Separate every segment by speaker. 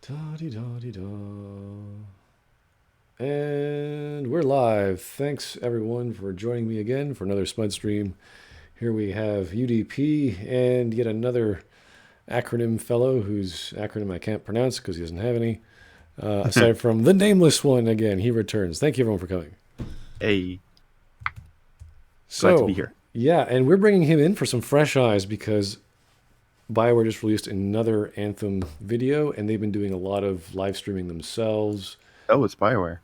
Speaker 1: Da-dee-da-dee-da. And we're live. Thanks everyone for joining me again for another Smudstream. Here we have UDP and yet another acronym fellow whose acronym I can't pronounce because he doesn't have any. Aside from the nameless one again, he returns. Thank you everyone for coming.
Speaker 2: Hey,
Speaker 1: So,
Speaker 2: glad to be here.
Speaker 1: yeah, and we're bringing him in for some fresh eyes because Bioware just released another Anthem video, and they've been doing a lot of live streaming themselves.
Speaker 2: Oh, it's Bioware.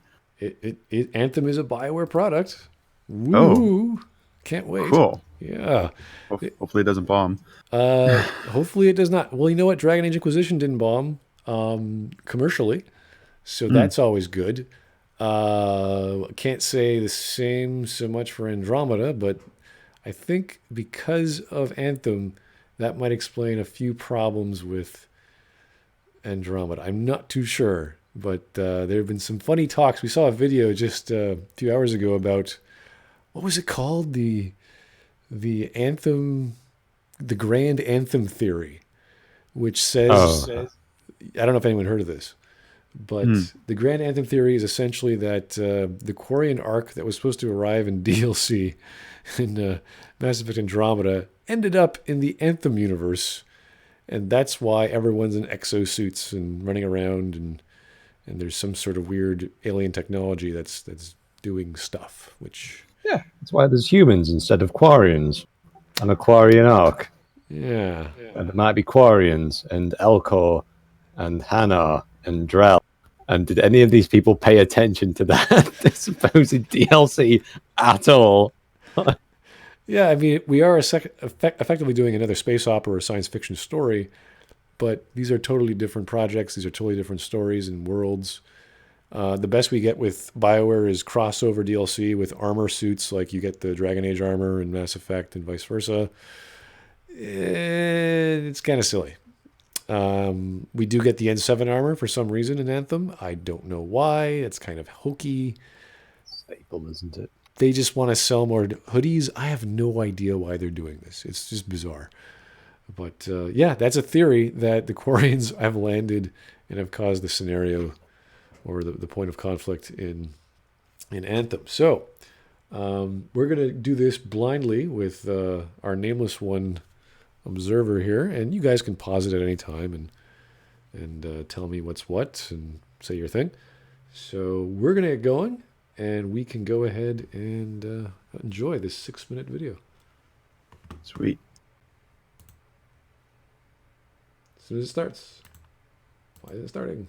Speaker 1: Anthem is a Bioware product.
Speaker 2: Oh,
Speaker 1: Woohoo! Can't wait.
Speaker 2: cool.
Speaker 1: Yeah.
Speaker 2: Hopefully it doesn't bomb.
Speaker 1: Hopefully it does not. Well, you know what? Dragon Age Inquisition didn't bomb commercially, so that's always good. Can't say the same so much for Andromeda, but I think because of Anthem, that might explain a few problems with Andromeda. I'm not too sure, but there have been some funny talks. We saw a video just a few hours ago about what was it called? The Anthem, the Grand Anthem theory, which says I don't know if anyone heard of this, but the Grand Anthem theory is essentially that the Quarian arc that was supposed to arrive in DLC in Mass Effect Andromeda ended up in the Anthem universe, and that's why everyone's in exosuits and running around, and there's some sort of weird alien technology that's doing stuff, which
Speaker 3: Yeah, that's why there's humans instead of Quarians. And a Quarian arc.
Speaker 1: yeah.
Speaker 3: And there might be Quarians and Elcor and Hanar and Drell. And did any of these people pay attention to that supposed DLC at all?
Speaker 1: Yeah, I mean, we are effectively doing another space opera or science fiction story, but these are totally different projects. These are totally different stories and worlds. The best we get with BioWare is crossover DLC with armor suits, like you get the Dragon Age armor in Mass Effect and vice versa. It's kind of silly. We do get the N7 armor for some reason in Anthem. I don't know why. It's kind of hokey.
Speaker 3: Staple, isn't it?
Speaker 1: They just want to sell more hoodies. I have no idea why they're doing this. It's just bizarre. But yeah, that's a theory that the Quarians have landed and have caused the scenario or the point of conflict in Anthem. So we're going to do this blindly with our nameless one observer here, and you guys can pause it at any time and tell me what's what and say your thing. So we're going to get going, and we can go ahead and enjoy this 6-minute video.
Speaker 2: Sweet.
Speaker 1: As soon as it starts. Why is it starting?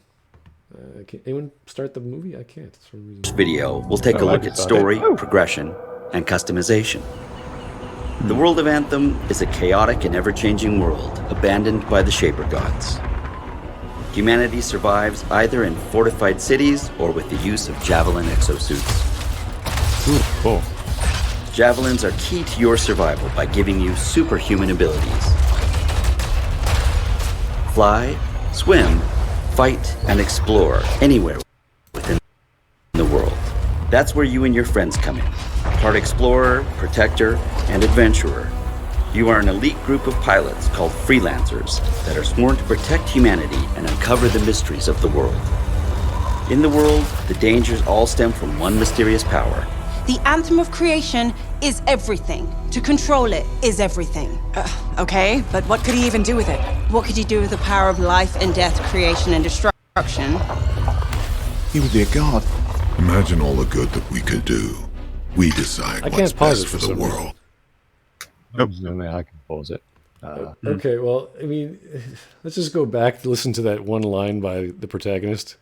Speaker 1: Can anyone start the movie? I can't. For some reason.
Speaker 4: This video will take a look at story, progression, and customization. The world of Anthem is a chaotic and ever-changing world, abandoned by the Shaper Gods. Humanity survives either in fortified cities or with the use of Javelin exosuits.
Speaker 3: Cool.
Speaker 4: Javelins are key to your survival by giving you superhuman abilities. Fly, swim, fight, and explore anywhere within the world. That's where you and your friends come in. Part explorer, protector, and adventurer. You are an elite group of pilots called freelancers that are sworn to protect humanity and uncover the mysteries of the world. In the world, the dangers all stem from one mysterious power.
Speaker 5: The Anthem of creation is everything. To control it is everything.
Speaker 6: Okay, but what could he even do with it?
Speaker 5: What could you do with the power of life and death, creation and destruction?
Speaker 7: He would be a god. Imagine all the good that we could do. We decide
Speaker 1: I
Speaker 7: what's
Speaker 1: can't pause
Speaker 7: best
Speaker 1: it
Speaker 7: for
Speaker 1: for
Speaker 7: the
Speaker 1: some reason.
Speaker 7: world.
Speaker 3: Only I can pause it.
Speaker 1: Okay, well, I mean, let's just go back to listen to that one line by the protagonist.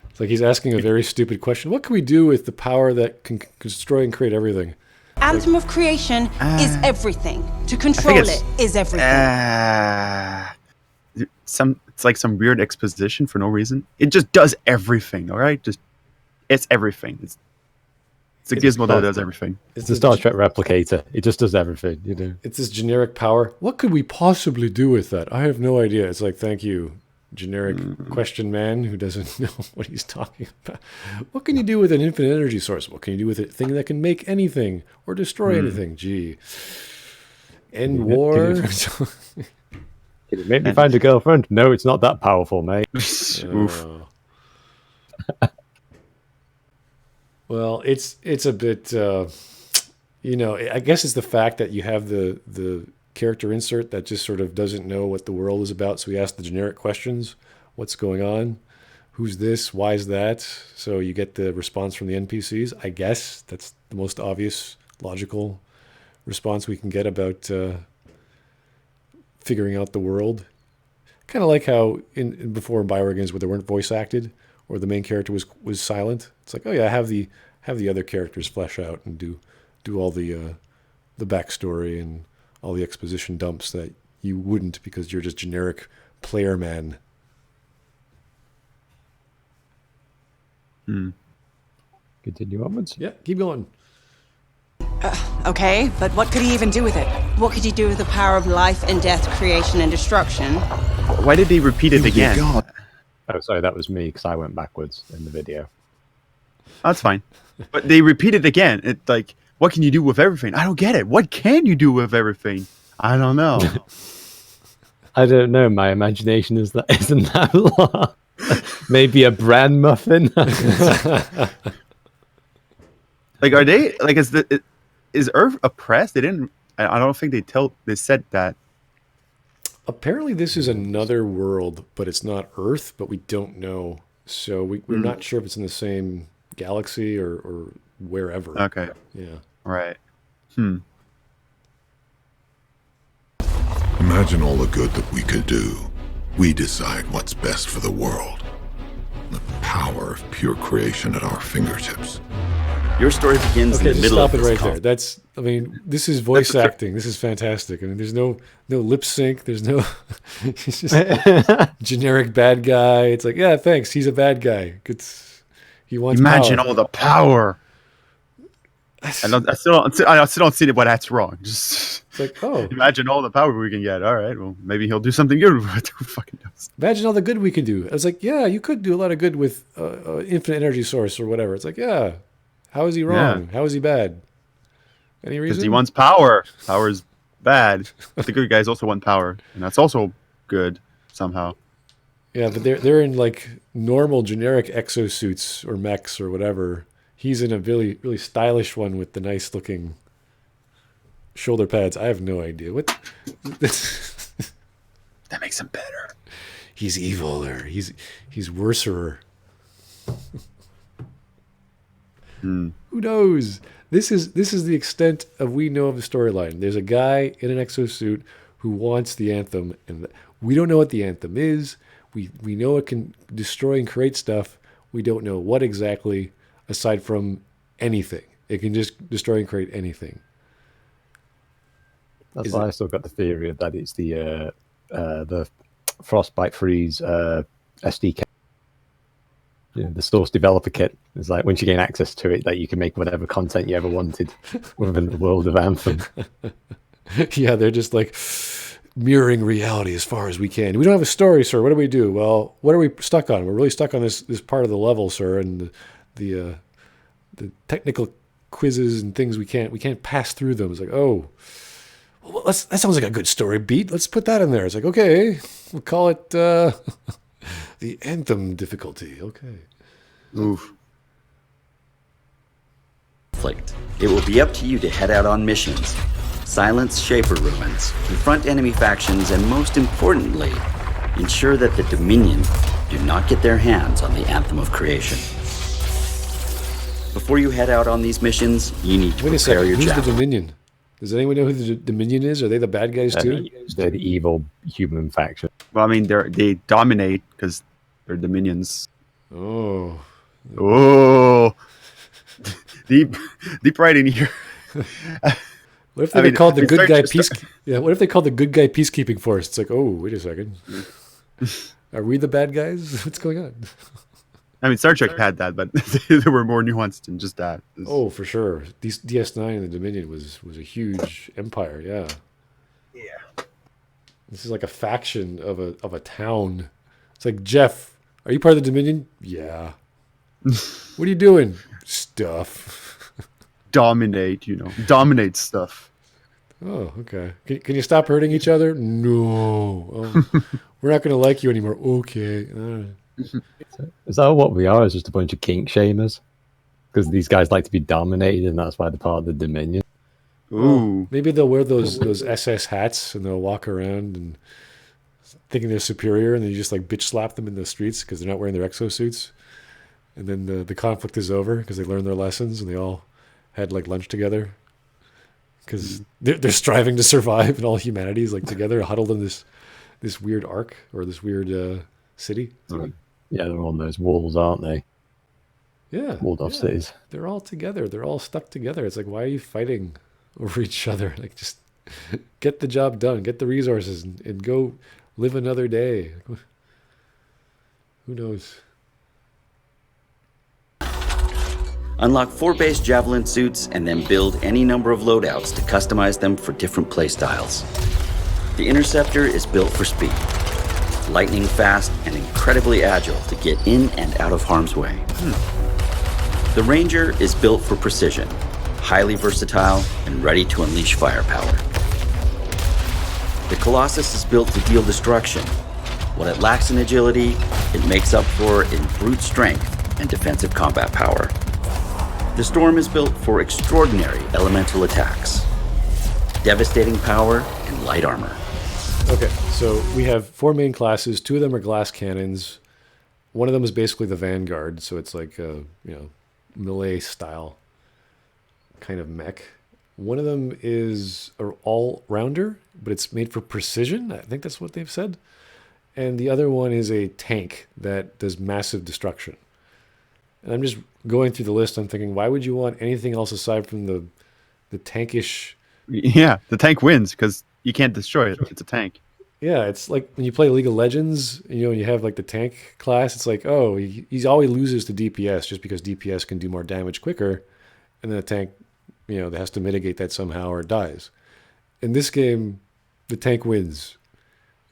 Speaker 1: It's like he's asking a very stupid question. What can we do with the power that can destroy and create everything?
Speaker 5: Anthem of creation is everything. To control
Speaker 2: it's-
Speaker 5: it is everything.
Speaker 2: It's like some weird exposition for no reason. It just does everything, all right? It's everything. It's a gizmo that does everything.
Speaker 3: It's a Star Trek replicator. It just does everything, you know.
Speaker 1: It's this generic power. What could we possibly do with that? I have no idea. It's like, thank you, generic question man who doesn't know what he's talking about. What can you do with an infinite energy source? What can you do with a thing that can make anything or destroy anything? Gee. End war.
Speaker 3: Did it make me find a girlfriend? No, it's not that powerful, mate.
Speaker 2: Oof.
Speaker 1: Well, it's a bit, I guess it's the fact that you have the character insert that just sort of doesn't know what the world is about. So we ask the generic questions: what's going on? Who's this? Why is that? So you get the response from the NPCs. I guess that's the most obvious, logical response we can get about figuring out the world. Kind of like how before in Bioware games where they weren't voice acted or the main character was silent. It's like, oh yeah, have the other characters flesh out and do all the backstory and all the exposition dumps that you wouldn't because you're just generic player man.
Speaker 3: Continue onwards.
Speaker 1: Yeah, keep going.
Speaker 6: Okay, but what could he even do with it?
Speaker 5: What could you do with the power of life and death, creation and destruction?
Speaker 2: Why did they repeat it
Speaker 7: He would be a
Speaker 2: again?
Speaker 7: god.
Speaker 3: Oh, sorry, that was me because I went backwards in the video.
Speaker 2: That's fine. But they repeat it again. It's like, what can you do with everything? I don't get it. What can you do with everything? I don't know.
Speaker 3: I don't know. My imagination isn't that long. Maybe a bran muffin.
Speaker 2: Like, are they like? Is Earth oppressed? They didn't. I don't think they said that.
Speaker 1: Apparently, this is another world, but it's not Earth. But we don't know, so we're not sure if it's in the same galaxy or wherever.
Speaker 2: Okay.
Speaker 1: Yeah.
Speaker 2: Right.
Speaker 7: Imagine all the good that we could do. We decide what's best for the world. The power of pure creation at our fingertips.
Speaker 4: Your story begins
Speaker 1: Okay,
Speaker 4: in the
Speaker 1: just
Speaker 4: middle
Speaker 1: stop
Speaker 4: of
Speaker 1: it
Speaker 4: this
Speaker 1: right there. This is voice
Speaker 2: That's
Speaker 1: acting. This is fantastic. I mean, there's no lip sync. There's no. It's just generic bad guy. It's like, yeah, thanks. He's a bad guy. He wants
Speaker 2: Imagine
Speaker 1: power.
Speaker 2: all the power. I still don't see why that's wrong. Just
Speaker 1: It's like, oh,
Speaker 2: imagine all the power we can get. All right, well, maybe he'll do something good with it. Who fucking knows?
Speaker 1: imagine all the good we can do. I was like, yeah, you could do a lot of good with infinite energy source or whatever. It's like, yeah, how is he wrong?
Speaker 2: Yeah.
Speaker 1: How is he bad? Any reason?
Speaker 2: Because he wants power. Power is bad. The good guys also want power, and that's also good somehow.
Speaker 1: Yeah, but they're in like normal generic exosuits or mechs or whatever. He's in a really really stylish one with the nice looking shoulder pads. I have no idea what.
Speaker 2: That makes him better.
Speaker 1: He's evil or he's worser. Who knows? This is the extent of we know of the storyline. There's a guy in an exosuit who wants the Anthem, and we don't know what the Anthem is. We know it can destroy and create stuff. We don't know what exactly, aside from anything. It can just destroy and create anything.
Speaker 3: That's why I still got the theory that it's the Frostbite Freeze SDK. You know, the source developer kit. It's like once you gain access to it, that you can make whatever content you ever wanted within the world of Anthem.
Speaker 1: Yeah, they're just like mirroring reality as far as we can. We don't have a story, sir. What do we do? Well, what are we stuck on? We're really stuck on this part of the level, sir, and the technical quizzes and things we can't pass through them. It's like, oh, well, that sounds like a good story beat. Let's put that in there. It's like, okay, we'll call it the Anthem difficulty. Okay.
Speaker 2: Oof.
Speaker 4: conflict. It will be up to you to head out on missions, silence Shaper ruins, confront enemy factions, and most importantly, ensure that the Dominion do not get their hands on the Anthem of Creation. Before you head out on these missions, you need to
Speaker 1: Wait a
Speaker 4: prepare
Speaker 1: second.
Speaker 4: your
Speaker 1: Who's the
Speaker 4: Javelin.
Speaker 1: Dominion? Does anyone know who the Dominion is? Are they the bad guys too?
Speaker 3: They're the evil human faction.
Speaker 2: Well, I mean, they dominate because they're dominions.
Speaker 1: Oh.
Speaker 2: Oh, deep right in here.
Speaker 1: What if they called the good guy peace? Yeah. What if they called the good guy peacekeeping force? It's like, oh, wait a second. Are we the bad guys? What's going on?
Speaker 2: I mean, Star Trek had that, but they were more nuanced than just that.
Speaker 1: Oh, for sure. DS9 and the Dominion was a huge empire. Yeah.
Speaker 2: Yeah.
Speaker 1: This is like a faction of a town. It's like, Jeff, are you part of the Dominion? Yeah. What are you doing? Stuff.
Speaker 2: Dominate stuff.
Speaker 1: Oh, okay. Can you stop hurting each other? No. We're not going to like you anymore. Okay.
Speaker 3: Is that what we are? Is just a bunch of kink shamers? Because these guys like to be dominated, and that's why they're part of the Dominion.
Speaker 2: Ooh.
Speaker 1: Maybe they'll wear those SS hats and they'll walk around and thinking they're superior, and then you just like bitch slap them in the streets because they're not wearing their exosuits. And then the conflict is over because they learned their lessons and they all had like lunch together because they're striving to survive, and all humanity is like together huddled in this weird arc or this weird city.
Speaker 3: Yeah, they're on those walls, aren't they?
Speaker 1: Yeah,
Speaker 3: Walled off cities.
Speaker 1: They're all together. They're all stuck together. It's like, why are you fighting over each other? Like, just get the job done, get the resources, and go live another day. Who knows?
Speaker 4: Unlock 4 base Javelin suits and then build any number of loadouts to customize them for different playstyles. The Interceptor is built for speed, lightning fast and incredibly agile to get in and out of harm's way. The Ranger is built for precision, highly versatile and ready to unleash firepower. The Colossus is built to deal destruction. What it lacks in agility, it makes up for in brute strength and defensive combat power. The Storm is built for extraordinary elemental attacks, devastating power, and light armor.
Speaker 1: Okay, so we have 4 main classes. 2 of them are glass cannons. One of them is basically the Vanguard, so it's like a melee style kind of mech. One of them is an all-rounder, but it's made for precision. I think that's what they've said. And the other one is a tank that does massive destruction. And I'm just going through the list. I'm thinking, why would you want anything else aside from the tankish?
Speaker 2: Yeah, the tank wins because you can't destroy it. It's a tank.
Speaker 1: Yeah, it's like when you play League of Legends, and you have like the tank class. It's like, oh, he always loses to DPS just because DPS can do more damage quicker, and then the tank, that has to mitigate that somehow or it dies. In this game, the tank wins.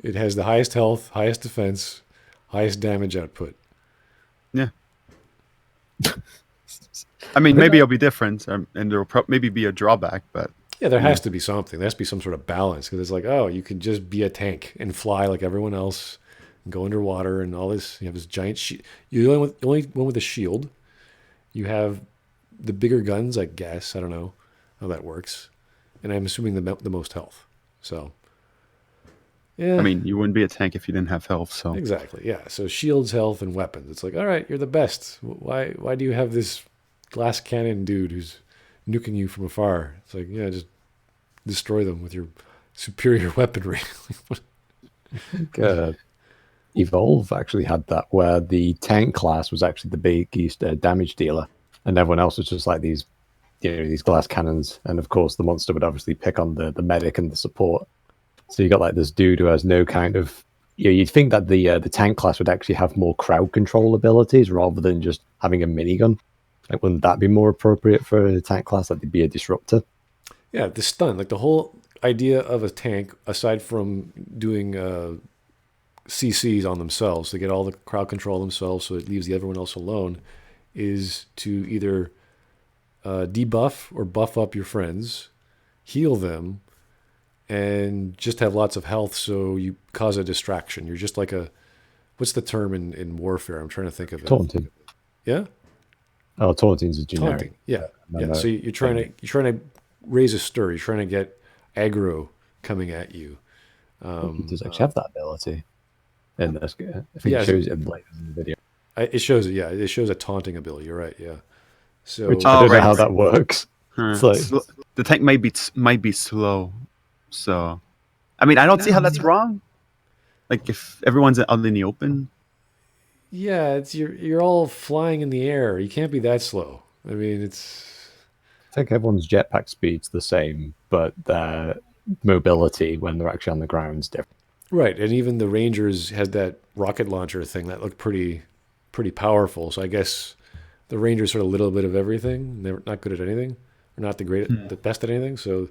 Speaker 1: It has the highest health, highest defense, highest damage output.
Speaker 2: Yeah. I mean, maybe it'll be different, and there will maybe be a drawback, but
Speaker 1: yeah, there has to be something. There has to be some sort of balance because it's like, oh, you can just be a tank and fly like everyone else, and go underwater and all this. You have this giant shield. You're the only one with a shield. You have the bigger guns, I guess. I don't know how that works, and I'm assuming the most health. So, yeah.
Speaker 2: I mean, you wouldn't be a tank if you didn't have health. So
Speaker 1: exactly, yeah. So shields, health, and weapons. It's like, all right, you're the best. Why do you have this glass cannon dude who's nuking you from afar? It's like, yeah, just destroy them with your superior weaponry.
Speaker 3: Evolve actually had that, where the tank class was actually the biggest damage dealer, and everyone else was just like these glass cannons. And of course, the monster would obviously pick on the medic and the support. So you got like this dude who has no kind of. You'd think that the tank class would actually have more crowd control abilities rather than just having a minigun. Like, wouldn't that be more appropriate for a tank class? That they'd be a disruptor. Yeah,
Speaker 1: the stun, like the whole idea of a tank, aside from doing CCs on themselves, to get all the crowd control themselves, so it leaves everyone else alone, is to either debuff or buff up your friends, heal them, and just have lots of health, so you cause a distraction. You're just like what's the term in warfare? I'm trying to think of it.
Speaker 3: Taunting.
Speaker 1: Yeah.
Speaker 3: Oh, taunting's a generic.
Speaker 1: Taunting. Yeah. Yeah. So you're trying to raise a stir. You're trying to get aggro coming at you.
Speaker 3: He does actually have that ability. And that's good. I think it shows it in the video.
Speaker 1: It shows it. Yeah, it shows a taunting ability. You're right. Yeah. So
Speaker 3: which I don't know how that works. Like,
Speaker 2: the tank might be slow. So, I mean, I don't see how that's wrong. Like if everyone's out in the open.
Speaker 1: Yeah, it's you're all flying in the air. You can't be that slow. I mean, it's.
Speaker 3: I think everyone's jetpack speed's the same, but their mobility when they're actually on the ground is different.
Speaker 1: Right, and even the Rangers had that rocket launcher thing that looked pretty powerful. So I guess the Rangers sort of a little bit of everything. They're not good at anything, or not the best at anything. So,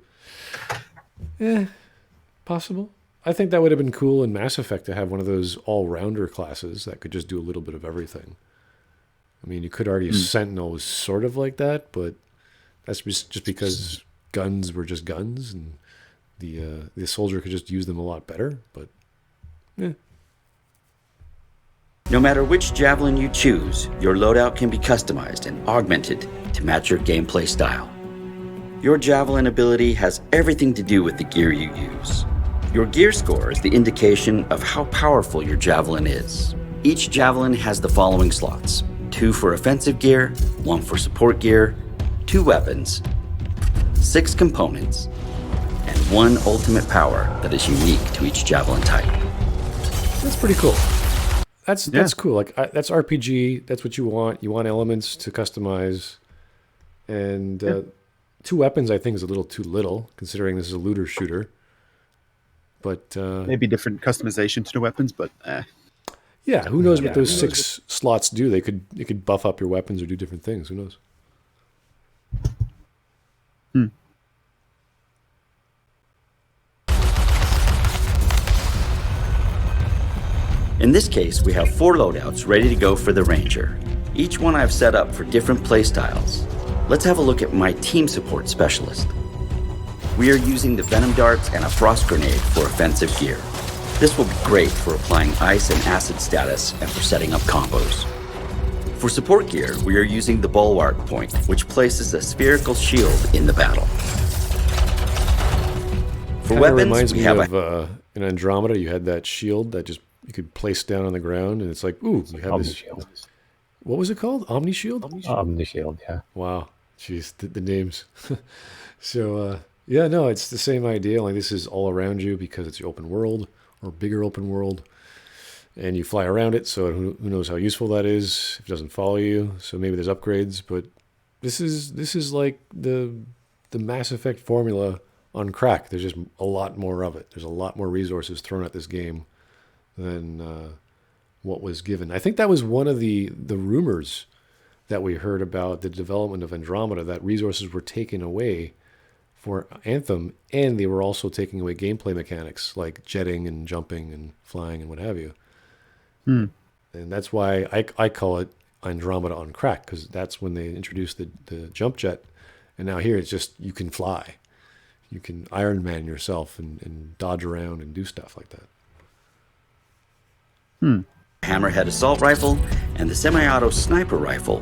Speaker 1: possible. I think that would have been cool in Mass Effect to have one of those all-rounder classes that could just do a little bit of everything. I mean, you could argue Sentinel was sort of like that, but that's just because guns were just guns, and the soldier could just use them a lot better. But yeah.
Speaker 4: No matter which Javelin you choose, your loadout can be customized and augmented to match your gameplay style. Your Javelin ability has everything to do with the gear you use. Your gear score is the indication of how powerful your Javelin is. Each Javelin has the following slots: 2 for offensive gear, 1 for support gear, 2 weapons, 6 components, and 1 ultimate power that is unique to each Javelin type.
Speaker 1: That's pretty cool. That's cool. Like that's RPG. That's what you want. You want elements to customize, and 2 weapons I think is a little too little considering this is a looter shooter. But
Speaker 2: Maybe different customization to the weapons, but
Speaker 1: yeah, who knows what those 6 slots do? They could buff up your weapons or do different things. Who knows?
Speaker 4: In this case, we have 4 loadouts ready to go for the Ranger. Each one I've set up for different playstyles. Let's have a look at my team support specialist. We are using the Venom Darts and a Frost Grenade for offensive gear. This will be great for applying ice and acid status and for setting up combos. For support gear, we are using the Bulwark Point, which places a spherical shield in the battle. For
Speaker 1: Kinda
Speaker 4: weapons,
Speaker 1: reminds
Speaker 4: we
Speaker 1: me
Speaker 4: have
Speaker 1: of in Andromeda. You had that shield that just you could place down on the ground, and it's like, ooh, you have this.
Speaker 3: Omnishield.
Speaker 1: What was it called? Omni Shield?
Speaker 3: Omnishield, yeah.
Speaker 1: Wow, jeez, the names. So yeah, no, it's the same idea. Like this is all around you because it's open world or bigger open world, and you fly around it. So who knows how useful that is if it doesn't follow you. So maybe there's upgrades, but this is like the Mass Effect formula on crack. There's just a lot more of it. There's a lot more resources thrown at this game than what was given. I think that was one of the rumors that we heard about the development of Andromeda, that resources were taken away for Anthem, and they were also taking away gameplay mechanics like jetting and jumping and flying and what have you. And that's why I call it Andromeda on crack, because that's when they introduced the jump jet, and now here it's just you can fly. You can Iron Man yourself and dodge around and do stuff like that.
Speaker 4: Hammerhead assault rifle and the semi-auto sniper rifle.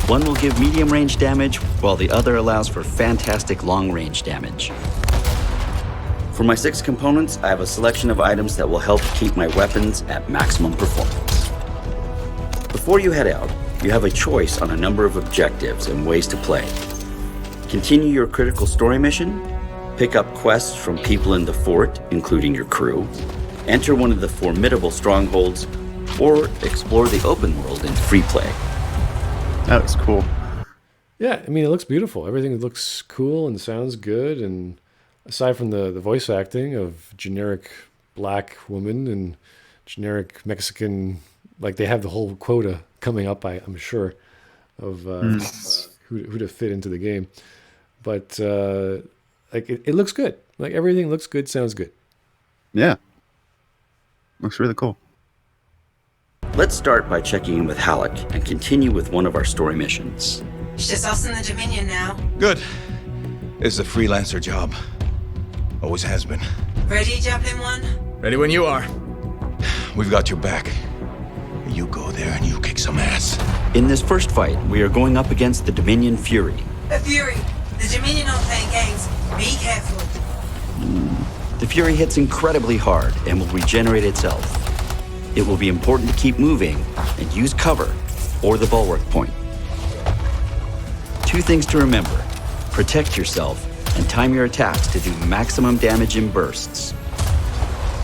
Speaker 4: One will give medium range damage, while the other allows for fantastic long range damage. For my 6 components, I have a selection of items that will help keep my weapons at maximum performance. Before you head out, you have a choice on a number of objectives and ways to play. Continue your critical story mission, pick up quests from people in the fort, including your crew, enter one of the formidable strongholds, or explore the open world in free play.
Speaker 2: that was cool.
Speaker 1: Yeah, I mean, it looks beautiful. Everything looks cool and sounds good. And aside from the voice acting of generic black woman and generic Mexican, like they have the whole quota coming up, I'm sure, of who to fit into the game. But like it looks good. Like everything looks good, sounds good.
Speaker 2: Yeah. Looks really cool.
Speaker 4: Let's start by checking in with Halleck and continue with one of our story missions.
Speaker 6: It's just us and the Dominion now.
Speaker 8: Good. It's a freelancer job. Always has been.
Speaker 6: Ready, Javelin 1?
Speaker 8: Ready when you are. We've got your back. You go there and you kick some ass.
Speaker 4: In this first fight, we are going up against the Dominion Fury.
Speaker 6: A Fury. The Dominion aren't playing games. Be careful.
Speaker 4: The Fury hits incredibly hard and will regenerate itself. It will be important to keep moving and use cover or the bulwark point. 2 things to remember: protect yourself and time your attacks to do maximum damage in bursts.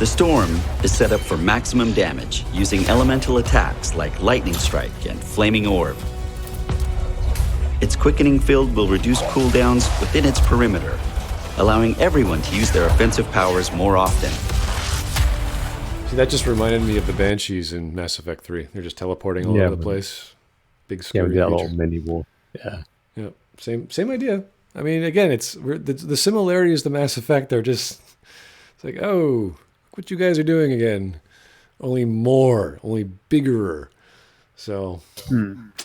Speaker 4: The Storm is set up for maximum damage using elemental attacks like Lightning Strike and Flaming Orb. Its quickening field will reduce cooldowns within its perimeter, allowing everyone to use their offensive powers more often.
Speaker 1: See, that just reminded me of the Banshees in Mass Effect 3. They're just teleporting all over the place. Big
Speaker 3: Yeah,
Speaker 1: scary
Speaker 3: we did a
Speaker 1: creature.
Speaker 3: little mini war. Yeah.
Speaker 1: Yeah, same idea. I mean, again, the similarities to Mass Effect are just, it's like, oh, look what you guys are doing again. Only more, only bigger. So,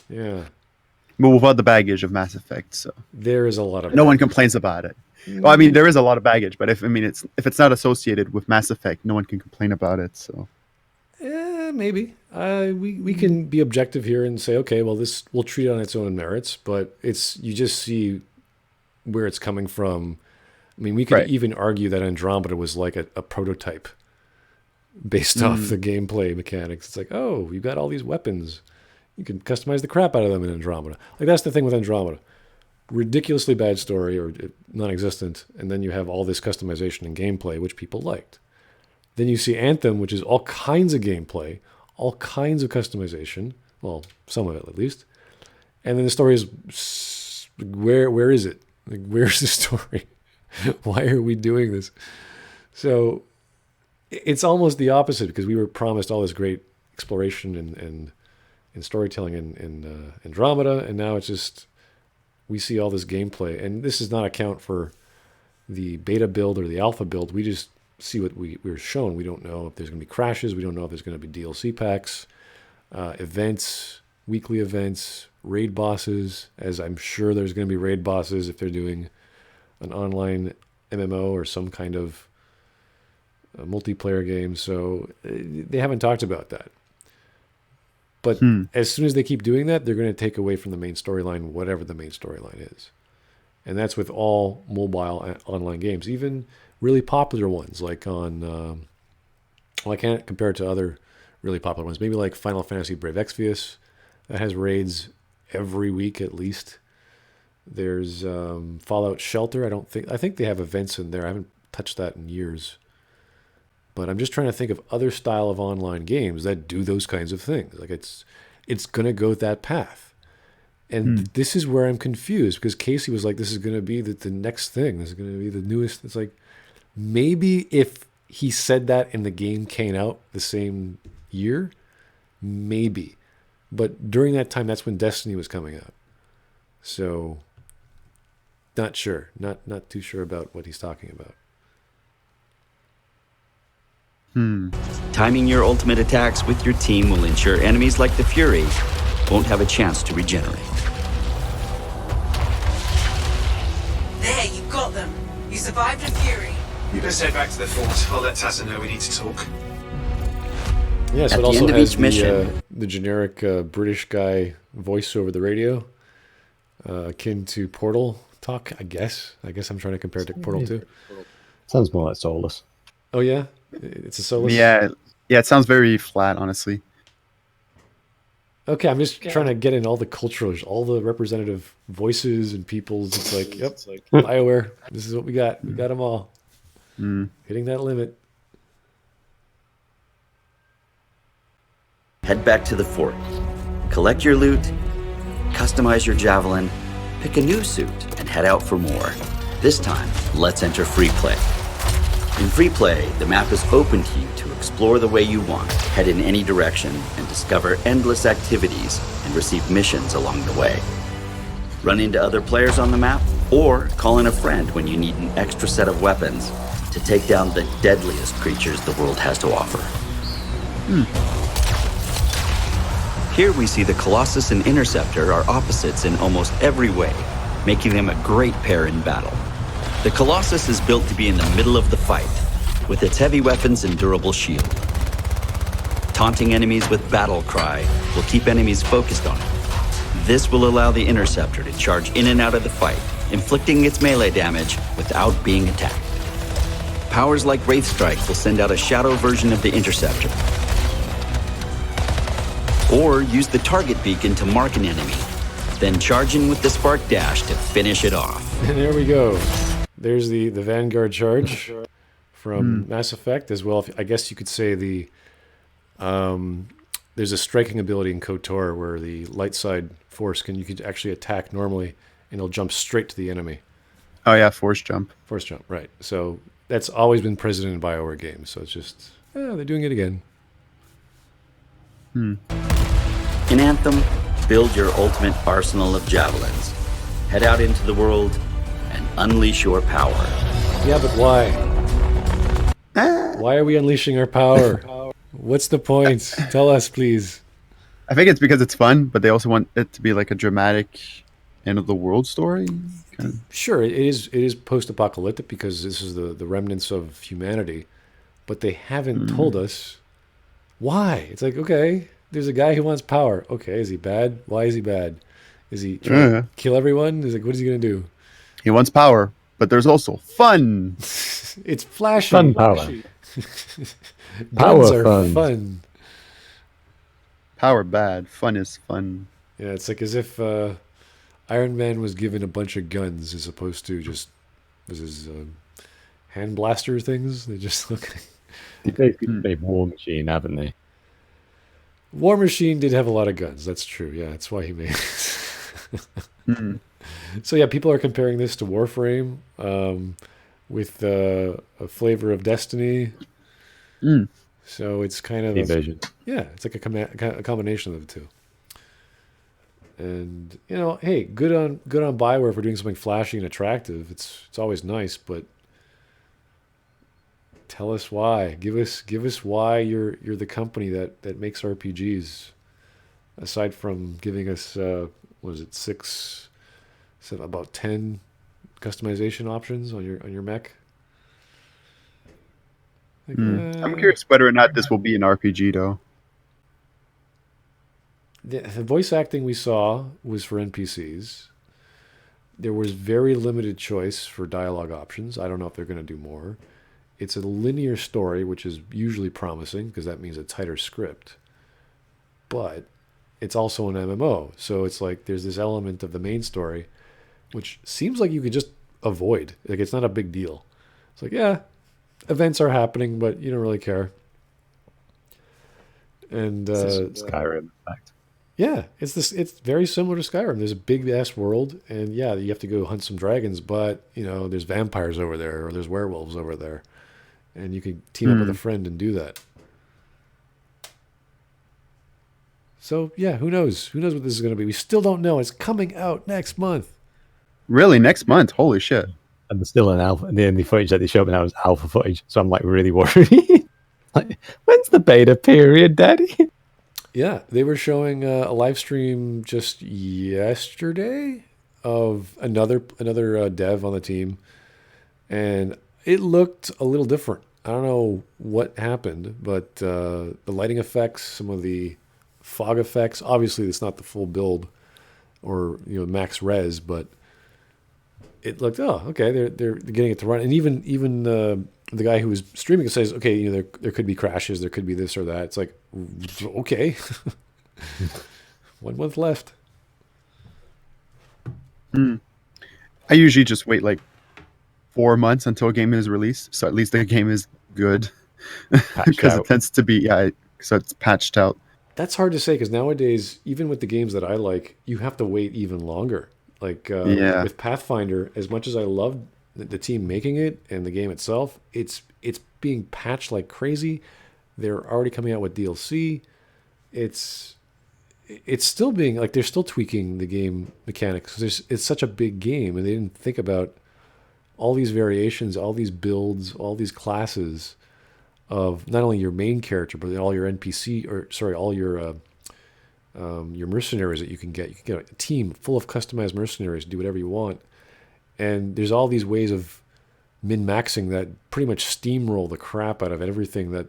Speaker 1: yeah.
Speaker 2: But without the baggage of Mass Effect, so
Speaker 1: There is a lot of
Speaker 2: no one complains about it. Well, I mean, there is a lot of baggage, but if it's not associated with Mass Effect, no one can complain about it. So
Speaker 1: Maybe we can be objective here and say, okay, well, this we'll treat it on its own merits, but you just see where it's coming from. I mean, we could even argue that Andromeda was like a prototype based off the gameplay mechanics. It's like, oh, you got all these weapons, you can customize the crap out of them in Andromeda. Like that's the thing with Andromeda. Ridiculously bad story or non-existent, and then you have all this customization and gameplay, which people liked. Then you see Anthem, which is all kinds of gameplay, all kinds of customization, well, some of it at least. And then the story is, where is it? Like, where's the story? Why are we doing this? So it's almost the opposite, because we were promised all this great exploration and storytelling in Andromeda, and now it's just, we see all this gameplay. And this does not account for the beta build or the alpha build. We just see what we were shown. We don't know if there's going to be crashes. We don't know if there's going to be DLC packs, events, weekly events, raid bosses, as I'm sure there's going to be raid bosses if they're doing an online MMO or some kind of multiplayer game. So they haven't talked about that. But as soon as they keep doing that, they're going to take away from the main storyline, whatever the main storyline is. And that's with all mobile online games, even really popular ones like on, well, I can't compare it to other really popular ones. Maybe like Final Fantasy Brave Exvius, that has raids every week at least. There's Fallout Shelter. I think they have events in there. I haven't touched that in years. But I'm just trying to think of other style of online games that do those kinds of things. Like it's going to go that path. And this is where I'm confused, because Casey was like, this is going to be the next thing. This is going to be the newest. It's like, maybe if he said that and the game came out the same year, maybe. But during that time, that's when Destiny was coming out. So, not sure. Not too sure about what he's talking about.
Speaker 4: Timing your ultimate attacks with your team will ensure enemies like the Fury won't have a chance to regenerate.
Speaker 6: There, you got them. You survived a Fury.
Speaker 9: You best head back to the fort. I'll let Tassa know we need to talk.
Speaker 1: Yeah, so
Speaker 4: At
Speaker 1: it
Speaker 4: the
Speaker 1: also
Speaker 4: end of
Speaker 1: has
Speaker 4: each mission,
Speaker 1: the generic British guy voice over the radio, akin to Portal talk, I guess. I guess I'm trying to compare it to Portal 2.
Speaker 3: Sounds more like Solus.
Speaker 1: Oh, yeah? It's a Solus?
Speaker 2: yeah, it sounds very flat, honestly.
Speaker 1: Okay, I'm just trying to get in all the cultures, all the representative voices and peoples. It's like, yep, Bioware, this is what we got. We got them all. Hitting that limit.
Speaker 4: head back to the fort. Collect your loot, customize your Javelin, pick a new suit, and head out for more. This time, let's enter free play. In free play, the map is open to you to explore the way you want, head in any direction, and discover endless activities and receive missions along the way. Run into other players on the map, or call in a friend when you need an extra set of weapons to take down the deadliest creatures the world has to offer. Here we see the Colossus and Interceptor are opposites in almost every way, making them a great pair in battle. The Colossus is built to be in the middle of the fight, with its heavy weapons and durable shield. Taunting enemies with Battle Cry will keep enemies focused on it. This will allow the Interceptor to charge in and out of the fight, inflicting its melee damage without being attacked. Powers like Wraith Strike will send out a shadow version of the Interceptor. Or use the target beacon to mark an enemy, then charge in with the Spark Dash to finish it off.
Speaker 1: And there we go. There's the Vanguard charge from Mass Effect as well. I guess you could say there's a striking ability in KOTOR where the light side force you could actually attack normally and it'll jump straight to the enemy.
Speaker 2: Oh yeah, force jump.
Speaker 1: Force jump, right. So that's always been present in Bioware games. So it's just, they're doing it again.
Speaker 4: In Anthem, build your ultimate arsenal of javelins. Head out into the world and unleash your power.
Speaker 1: Yeah, but why? Why are we unleashing our power? What's the point? Tell us, please.
Speaker 2: I think it's because it's fun, but they also want it to be like a dramatic end of the world story.
Speaker 1: Sure, it is post-apocalyptic because this is the remnants of humanity, but they haven't told us why. It's like, okay, there's a guy who wants power. Okay, is he bad? Why is he bad? Is he trying to kill everyone? He's like, what is he gonna do?
Speaker 2: He wants power, but there's also fun.
Speaker 1: It's flashy.
Speaker 3: Fun power.
Speaker 1: Guns are
Speaker 3: fun.
Speaker 1: fun.
Speaker 2: Power bad. Fun is fun.
Speaker 1: Yeah, it's like as if Iron Man was given a bunch of guns as opposed to just was his hand blaster things. They just look.
Speaker 3: They basically made War Machine, haven't they?
Speaker 1: War Machine did have a lot of guns. That's true. Yeah, that's why he made it. So yeah, people are comparing this to Warframe with a flavor of Destiny. So it's kind of it's like a combination of the two. And hey, good on Bioware for doing something flashy and attractive. It's always nice, but tell us why. Give us why you're the company that makes RPGs. Aside from giving us about 10 customization options on your mech.
Speaker 2: I'm curious whether or not this will be an RPG though.
Speaker 1: The voice acting we saw was for NPCs. There was very limited choice for dialogue options. I don't know if they're going to do more. It's a linear story, which is usually promising because that means a tighter script. But it's also an MMO. So it's like there's this element of the main story, which seems like you could just avoid. Like it's not a big deal. It's like, yeah, events are happening, but you don't really care. And
Speaker 3: Skyrim, in fact.
Speaker 1: Yeah, it's very similar to Skyrim. There's a big ass world, and yeah, you have to go hunt some dragons, but there's vampires over there or there's werewolves over there. And you can team up with a friend and do that. So yeah, who knows? Who knows what this is going to be? We still don't know. It's coming out next month.
Speaker 2: Really, next month? Holy shit!
Speaker 3: And there's still an alpha. And the only footage that they showed me now was alpha footage. So I'm like really worried. Like, when's the beta period, Daddy?
Speaker 1: Yeah, they were showing a live stream just yesterday of another dev on the team, and it looked a little different. I don't know what happened, but the lighting effects, some of the fog effects. Obviously, it's not the full build or max res, but it looked okay. They're getting it to run, and even the guy who was streaming says, okay, there could be crashes, there could be this or that. It's like, okay, 1 month left.
Speaker 2: I usually just wait like 4 months until a game is released, so at least the game is good, because it tends to be so it's patched out.
Speaker 1: That's hard to say because nowadays, even with the games that I like, you have to wait even longer. Like with Pathfinder, as much as I love the team making it and the game itself, it's being patched like crazy. They're already coming out with DLC. It's still being like they're still tweaking the game mechanics. It's such a big game, and they didn't think about all these variations, all these builds, all these classes of not only your main character but all your NPC all your mercenaries that you can get. You can get a team full of customized mercenaries, do whatever you want. And there's all these ways of min-maxing that pretty much steamroll the crap out of everything that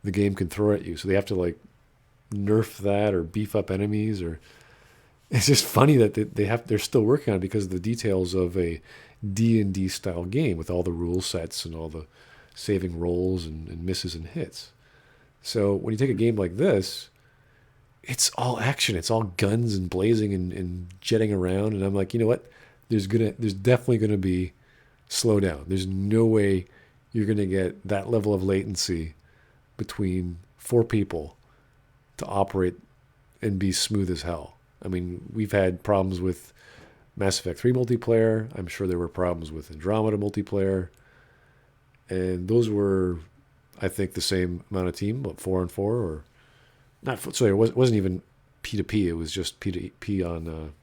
Speaker 1: the game can throw at you. So they have to like nerf that or beef up enemies, or it's just funny that they're still working on it because of the details of a D&D style game with all the rule sets and all the saving rolls and misses and hits. So when you take a game like this, it's all action. It's all guns and blazing and jetting around. And I'm like, you know what? There's definitely going to be slowdown. There's no way you're going to get that level of latency between 4 people to operate and be smooth as hell. I mean, we've had problems with Mass Effect 3 multiplayer. I'm sure there were problems with Andromeda multiplayer. And those were, I think, the same amount of team, but 4-on-4 or not. Sorry, it wasn't even P2P. It was just P2P on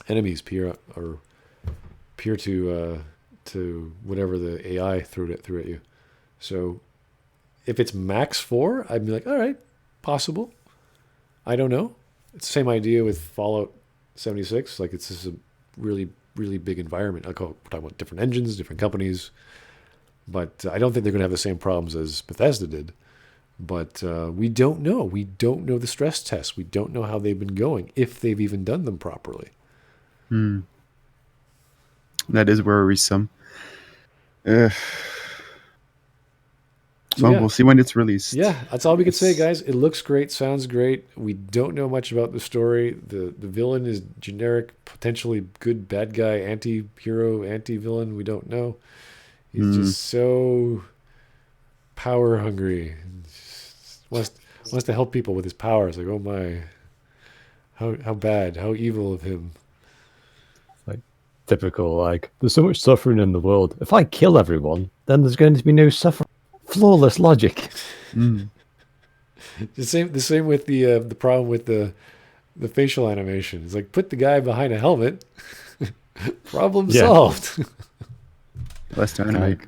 Speaker 1: enemies, peer to whatever the AI threw at you. So if it's max 4, I'd be like, all right, possible. I don't know. It's the same idea with Fallout 76. Like it's just a really really big environment. We're talking about different engines, different companies, but I don't think they're going to have the same problems as Bethesda did. But we don't know. We don't know the stress tests. We don't know how they've been going, if they've even done them properly.
Speaker 2: That is worrisome.
Speaker 1: So,
Speaker 2: we'll see when it's released.
Speaker 1: Yeah, that's all we can say, guys. It looks great, sounds great. We don't know much about the story. The villain is generic, potentially good bad guy, anti-hero, anti-villain. We don't know. He's just so power hungry. Wants to help people with his powers. Like, oh my, how bad, how evil of him.
Speaker 3: Like typical, like, there's so much suffering in the world. If I kill everyone, then there's going to be no suffering. Flawless logic.
Speaker 1: The same with the problem with the facial animation. It's like, put the guy behind a helmet. Problem solved.
Speaker 2: Less to animate.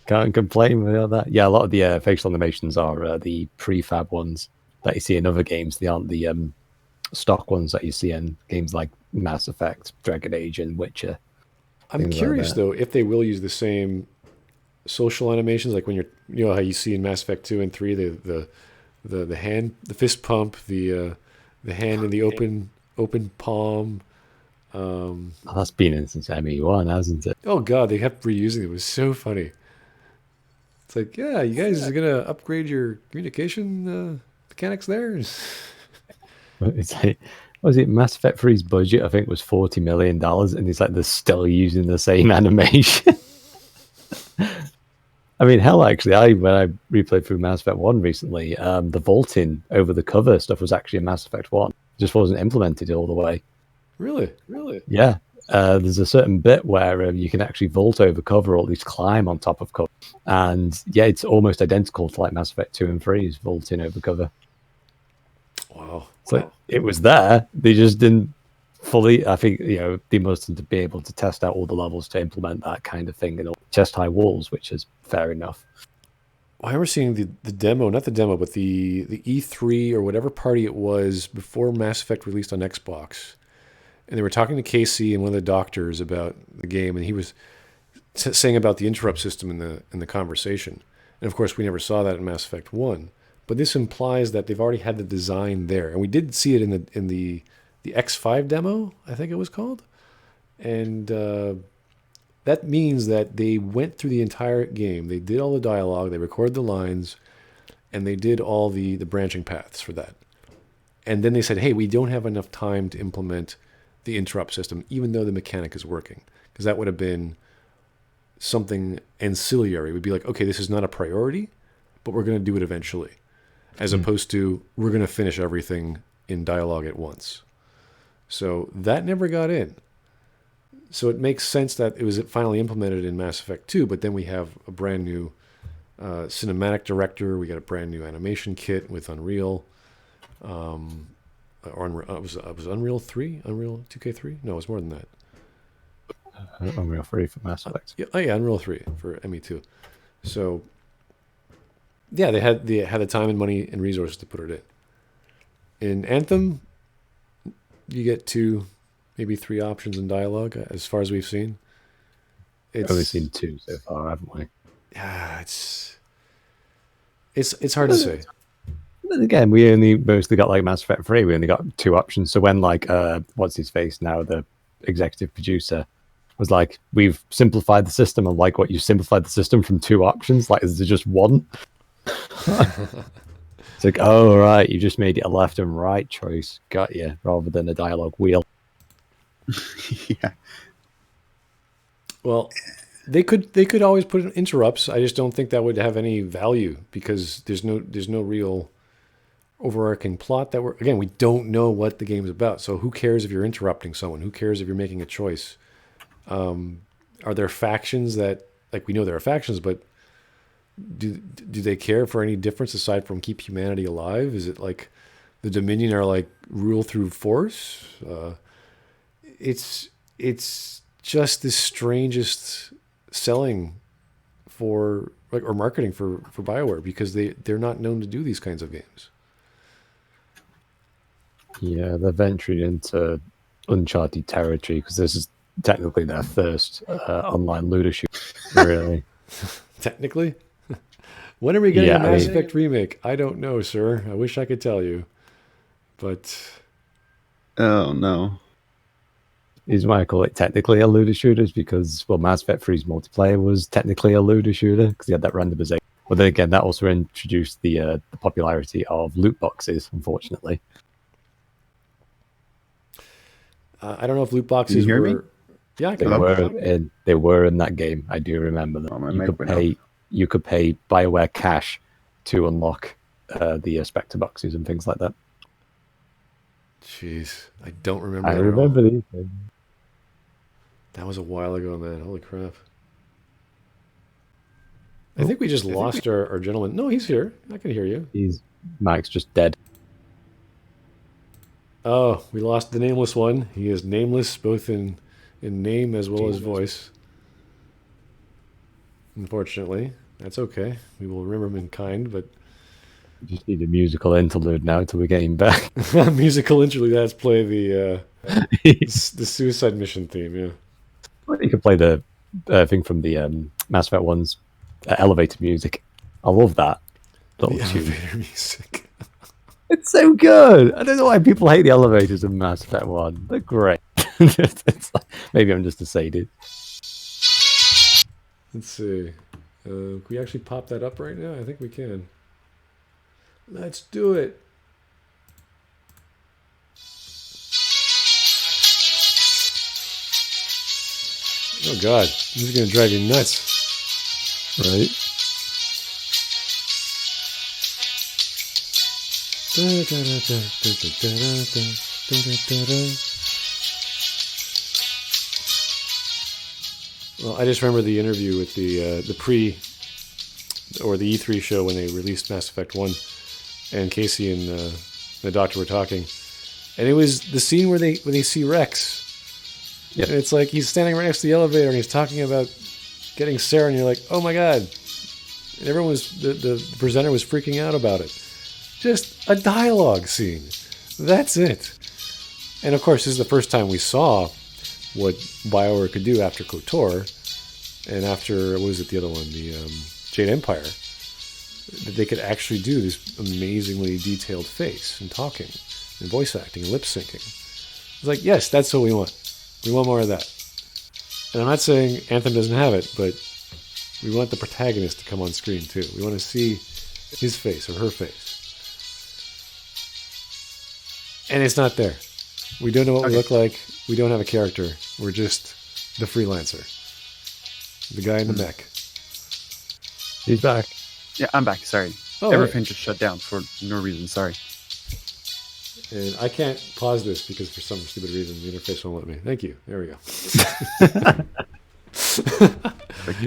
Speaker 3: Can't complain about that. Yeah, a lot of the facial animations are the prefab ones that you see in other games. They aren't the stock ones that you see in games like Mass Effect, Dragon Age, and Witcher.
Speaker 1: I'm curious though if they will use the same social animations, like when you know how you see in Mass Effect 2 and 3 the hand, the fist pump, the hand in the open palm.
Speaker 3: That's been in since ME1, hasn't it?
Speaker 1: Oh god, they kept reusing it. It was so funny. It's like, yeah, you guys are gonna upgrade your communication mechanics there.
Speaker 3: It's like, what was it? Mass Effect 3's budget, I think, was $40 million, and it's like they're still using the same animation. I mean, hell, actually, when I replayed through Mass Effect 1 recently, the vaulting over the cover stuff was actually in Mass Effect 1. It just wasn't implemented all the way.
Speaker 1: Really?
Speaker 3: Yeah. There's a certain bit where you can actually vault over cover, or at least climb on top of cover. And yeah, it's almost identical to like Mass Effect 2 and 3's vaulting over cover.
Speaker 1: Wow.
Speaker 3: So it was there. They just didn't fully, I think, they must be able to test out all the levels to implement that kind of thing, and chest high walls, which is fair enough.
Speaker 1: I remember seeing the demo, not the demo, but the E3 or whatever party it was before Mass Effect released on Xbox. And they were talking to Casey and one of the doctors about the game, and he was saying about the interrupt system in the conversation. And of course, we never saw that in Mass Effect 1. But this implies that they've already had the design there. And we did see it in the X5 demo, I think it was called. And that means that they went through the entire game. They did all the dialogue, they recorded the lines, and they did all the branching paths for that. And then they said, hey, we don't have enough time to implement the interrupt system, even though the mechanic is working. Because that would have been something ancillary. It would be like, okay, this is not a priority, but we're going to do it eventually. As opposed to, we're going to finish everything in dialogue at once. So that never got in. So it makes sense that it was finally implemented in Mass Effect 2, but then we have a brand new cinematic director. We got a brand new animation kit with Unreal. Was Unreal 3? Unreal 2K3? No, it was more than that.
Speaker 3: Unreal 3 for Mass Effect.
Speaker 1: Yeah, Unreal 3 for ME2. So, yeah, they had the time and money and resources to put it in. In Anthem, you get 2, maybe 3 options in dialogue, as far as we've seen.
Speaker 3: We've only seen 2 so far, haven't we?
Speaker 1: Yeah, it's hard to say.
Speaker 3: Again, we only mostly got like Mass Effect 3. We only got 2 options. So when like what's his face now, the executive producer, was like, we've simplified the system. And like, what, you simplified the system from 2 options? Like, is there just 1? It's like, oh right, you just made it a left and right choice. Got you, rather than a dialogue wheel.
Speaker 2: Yeah.
Speaker 1: Well, they could always put in interrupts. I just don't think that would have any value because there's no real overarching plot that we don't know what the game is about. So who cares if you're interrupting someone? Who cares if you're making a choice? Are there factions that, like, we know there are factions, but do they care for any difference aside from keep humanity alive? Is it like the Dominion are like rule through force? It's just the strangest selling for like, or marketing for Bioware, because they're not known to do these kinds of games.
Speaker 3: Yeah, they're venturing into uncharted territory because this is technically their first online looter shooter, really.
Speaker 1: Technically? When are we getting
Speaker 3: Yeah,
Speaker 1: a Mass
Speaker 3: I mean-
Speaker 1: Effect remake? I don't know, sir. I wish I could tell you. But
Speaker 2: Oh no.
Speaker 3: The reason why I call it technically a looter shooter is because, well, Mass Effect 3's multiplayer was technically a looter shooter because you had that randomization. But then again, that also introduced the popularity of loot boxes, unfortunately.
Speaker 1: I don't know if loot boxes
Speaker 2: Can you hear
Speaker 1: were.
Speaker 2: me?
Speaker 1: Yeah, I
Speaker 3: They
Speaker 1: can.
Speaker 3: were in that game. I do remember them.
Speaker 2: Oh, my mic went
Speaker 3: You could pay Bioware cash to unlock the Spectre boxes and things like that.
Speaker 1: Jeez, I don't remember.
Speaker 3: I
Speaker 1: that at all.
Speaker 3: remember these things.
Speaker 1: That was a while ago, man. Holy crap. I think we just lost our gentleman. No, he's here. I can hear you.
Speaker 3: Mike's just dead.
Speaker 1: Oh, we lost the nameless one. He is nameless both in name as well as voice. Unfortunately, that's okay. We will remember him in kind, but
Speaker 3: We just need a musical interlude now until we get him back.
Speaker 1: musical interlude. Let's play the suicide mission theme. Yeah.
Speaker 3: You can play the thing from the Mass Effect 1's elevator music. I love that little
Speaker 1: The
Speaker 3: tune.
Speaker 1: elevator music.
Speaker 3: It's so good. I don't know why people hate the elevators in Mass Effect 1. They're great. It's like, maybe I'm just a sadist.
Speaker 1: Let's see. Can we actually pop that up right now? I think we can. Let's do it. Oh God, this is gonna drive you nuts.
Speaker 3: Right?
Speaker 1: Well, I just remember the interview with the pre or the E3 show when they released Mass Effect 1, and Casey and the doctor were talking, and it was the scene where they see Rex.
Speaker 3: Yep.
Speaker 1: And it's like he's standing right next to the elevator and he's talking about getting Sarah, and you're like, oh my God. And everyone was the presenter was freaking out about it. Just a dialogue scene. That's it. And of course, this is the first time we saw what Bioware could do after KOTOR and after, what was it, the other one, the Jade Empire, that they could actually do this amazingly detailed face and talking and voice acting and lip syncing. It's like, yes, that's what we want. We want more of that. And I'm not saying Anthem doesn't have it, but we want the protagonist to come on screen too. We want to see his face or her face. And it's not there. We don't know what we look like. We don't have a character. We're just the freelancer. The guy in the mech.
Speaker 3: He's back.
Speaker 2: Yeah, I'm back. Sorry.
Speaker 1: Oh,
Speaker 2: Everything just shut down for no reason. Sorry.
Speaker 1: And I can't pause this because for some stupid reason the interface won't let me. Thank you. There we go.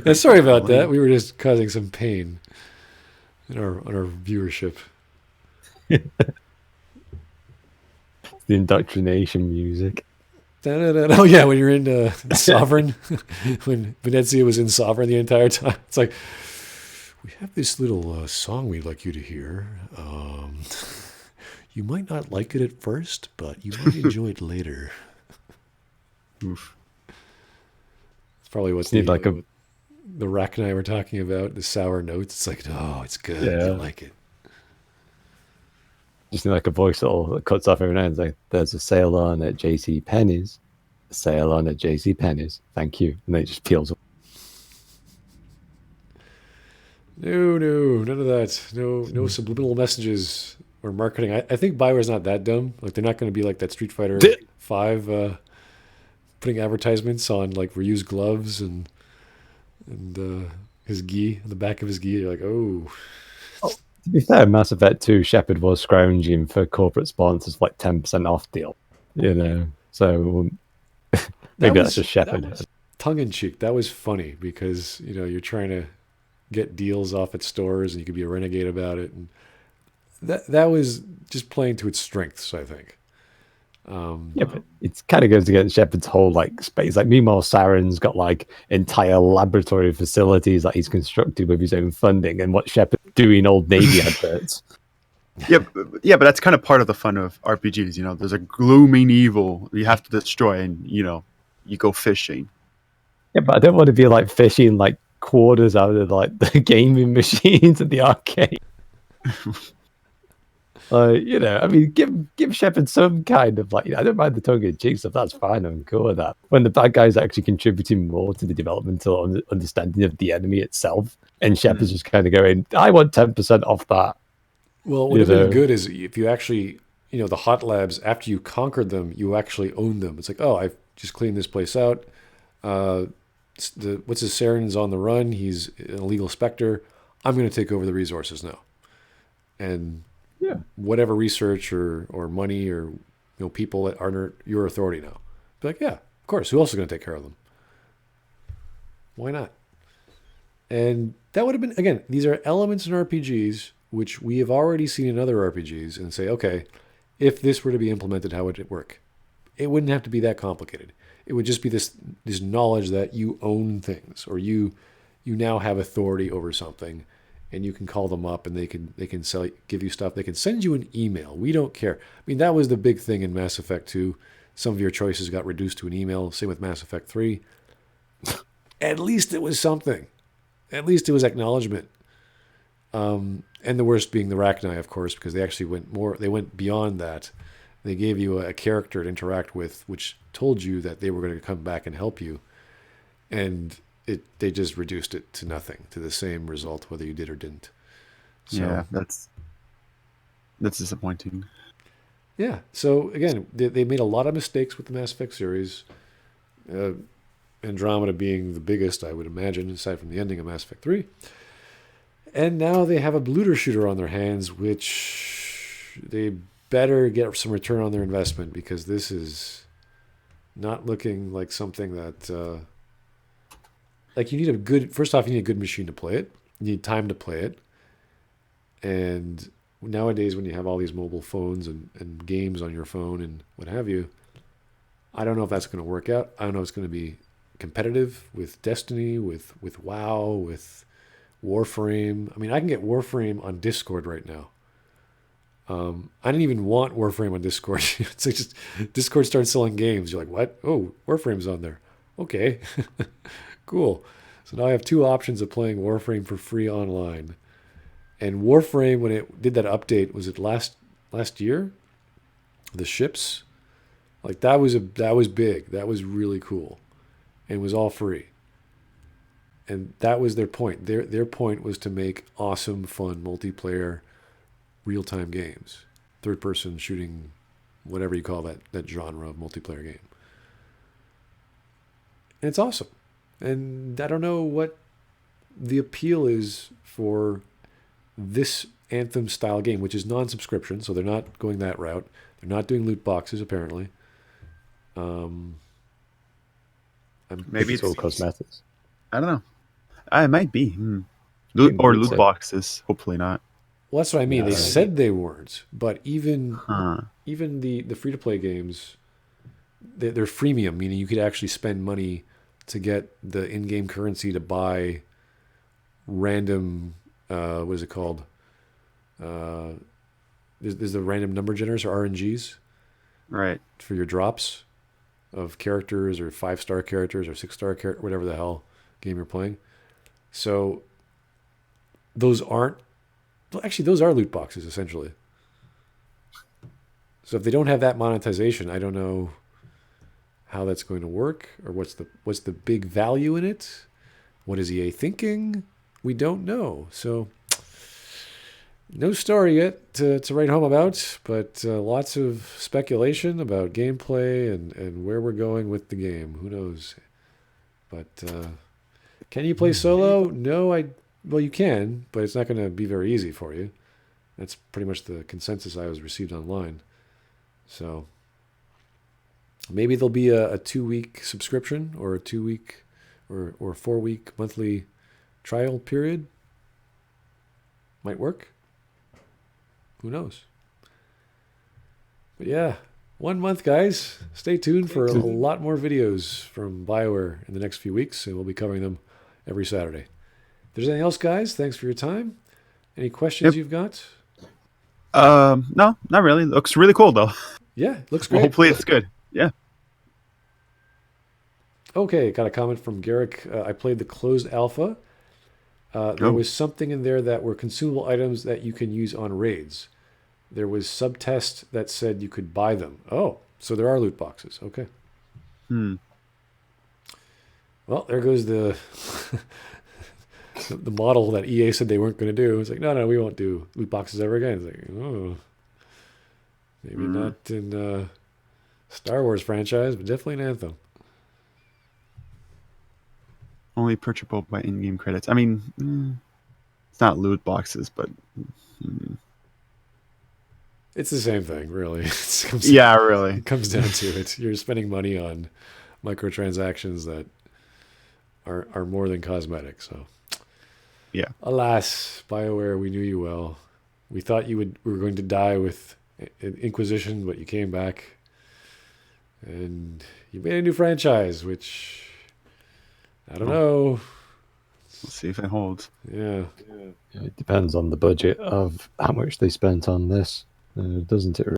Speaker 1: Yeah, sorry about that. We were just causing some pain in our viewership.
Speaker 3: The indoctrination music.
Speaker 1: Oh yeah, when you're in Sovereign, when Venezia was in Sovereign the entire time, it's like, we have this little song we'd like you to hear. You might not like it at first, but you might enjoy it later.
Speaker 2: Oof.
Speaker 1: It's probably what's
Speaker 3: Need
Speaker 1: the
Speaker 3: like a
Speaker 1: the Rack and I were talking about, the sour notes. It's like, oh, it's good.
Speaker 3: Yeah.
Speaker 1: I like it.
Speaker 3: just need like a voice that cuts off every now and then. It's like, there's a sale on at JC Penney's. A sale on at JC Penney's. Thank you. And then it just peels up.
Speaker 1: No, none of that. No subliminal messages or marketing. I think Bioware's not that dumb. Like, they're not going to be like that Street Fighter 5 putting advertisements on like reused gloves and his gi, the back of his gi. You're like, oh.
Speaker 3: To be fair, Mass Effect 2, Shepard was scrounging for corporate sponsors for like 10% off deal. You know, so maybe that's just Shepard.
Speaker 1: Tongue in cheek. That was funny because, you know, you're trying to get deals off at stores and you could be a renegade about it. And that was just playing to its strengths, I think.
Speaker 3: Yeah, but it kind of goes against Shepard's whole like space. Like, meanwhile, Saren's got like entire laboratory facilities that he's constructed with his own funding, and what Shepard's doing old Navy adverts.
Speaker 2: Yeah, but that's kind of part of the fun of RPGs. You know, there's a glooming evil you have to destroy, and you know, you go fishing.
Speaker 3: Yeah, but I don't want to be like fishing like quarters out of like the gaming machines at the arcade. I mean, give Shepard some kind of like, I don't mind the tongue-in-cheek stuff. That's fine. I'm cool with that. When the bad guy's actually contributing more to the developmental understanding of the enemy itself, and Shepard's just kind of going, "I want 10% off that."
Speaker 1: Well, what would have been good is if you actually, the hot labs, after you conquered them, you actually own them. It's like, oh, I've just cleaned this place out. What's his Saren's on the run. He's an illegal specter. I'm going to take over the resources now, and whatever research or money or people that aren't your authority now. Be like, yeah, of course. Who else is going to take care of them? Why not? And that would have been, again, these are elements in RPGs which we have already seen in other RPGs, and say, okay, if this were to be implemented, how would it work? It wouldn't have to be that complicated. It would just be this knowledge that you own things, or you now have authority over something, and you can call them up and they can give you stuff. They can send you an email. We don't care. I mean, that was the big thing in Mass Effect 2. Some of your choices got reduced to an email. Same with Mass Effect 3. At least it was something. At least it was acknowledgement. And the worst being the Rachni, of course, because they actually went beyond that. They gave you a character to interact with, which told you that they were going to come back and help you. And they just reduced it to nothing, to the same result, whether you did or didn't. So,
Speaker 2: yeah, that's disappointing.
Speaker 1: Yeah. So again, they made a lot of mistakes with the Mass Effect series. Andromeda being the biggest, I would imagine, aside from the ending of Mass Effect 3. And now they have a looter shooter on their hands, which they better get some return on their investment, because this is not looking like something that... Like, you need first off, you need a good machine to play it. You need time to play it. And nowadays, when you have all these mobile phones and games on your phone and what have you, I don't know if that's going to work out. I don't know if it's going to be competitive with Destiny, with WoW, with Warframe. I mean, I can get Warframe on Discord right now. I didn't even want Warframe on Discord. It's like just Discord started selling games. You're like, what? Oh, Warframe's on there. Okay. Cool. So now I have two options of playing Warframe for free online. And Warframe, when it did that update, was it last year? The ships, like that was big. That was really cool, and it was all free. And that was their point. Their point was to make awesome, fun multiplayer, real-time games, third-person shooting, whatever you call that genre of multiplayer game. And it's awesome. And I don't know what the appeal is for this Anthem style game, which is non-subscription, so they're not going that route. They're not doing loot boxes, apparently.
Speaker 2: Maybe
Speaker 3: it's all cosmetics.
Speaker 2: I don't know. It might be. Loot boxes. Hopefully not.
Speaker 1: Well, that's what I mean. They said they weren't, but even the free-to-play games, they're freemium, meaning you could actually spend money to get the in-game currency to buy random, what is it called? There's the random number generators, or RNGs.
Speaker 2: Right.
Speaker 1: For your drops of characters, or 5-star characters, or 6-star characters, whatever the hell game you're playing. So those are loot boxes, essentially. So if they don't have that monetization, I don't know how that's going to work, or what's the big value in it. What is EA thinking? We don't know. So no story yet to write home about, but lots of speculation about gameplay and where we're going with the game. Who knows? But can you play solo? No, well, you can, but it's not going to be very easy for you. That's pretty much the consensus I was received online. So maybe there'll be a 2-week subscription, or a 2-week or 4-week monthly trial period. Might work. Who knows? But yeah, 1 month, guys. Stay tuned for a lot more videos from Bioware in the next few weeks, and we'll be covering them every Saturday. If there's anything else, guys, thanks for your time. Any questions you've got?
Speaker 2: No, not really. Looks really cool, though.
Speaker 1: Yeah, looks great.
Speaker 2: Well, hopefully it's good. Yeah.
Speaker 1: Okay, got a comment from Garrick. I played the closed alpha. There was something in there that were consumable items that you can use on raids. There was subtest that said you could buy them. Oh, so there are loot boxes. Okay. Well, there goes the the model that EA said they weren't going to do. It's like, no, we won't do loot boxes ever again. It's like, oh, maybe not in Star Wars franchise, but definitely in Anthem.
Speaker 2: Only purchasable by in-game credits. I mean, it's not loot boxes, but
Speaker 1: it's the same thing, really.
Speaker 2: Really.
Speaker 1: It comes down to it. You're spending money on microtransactions that are more than cosmetic. So,
Speaker 2: yeah.
Speaker 1: Alas, Bioware, we knew you well. We thought you were going to die with Inquisition, but you came back, and you made a new franchise, which I don't know.
Speaker 2: We'll see if it holds.
Speaker 1: Yeah.
Speaker 3: It depends on the budget of how much they spent on this, doesn't it?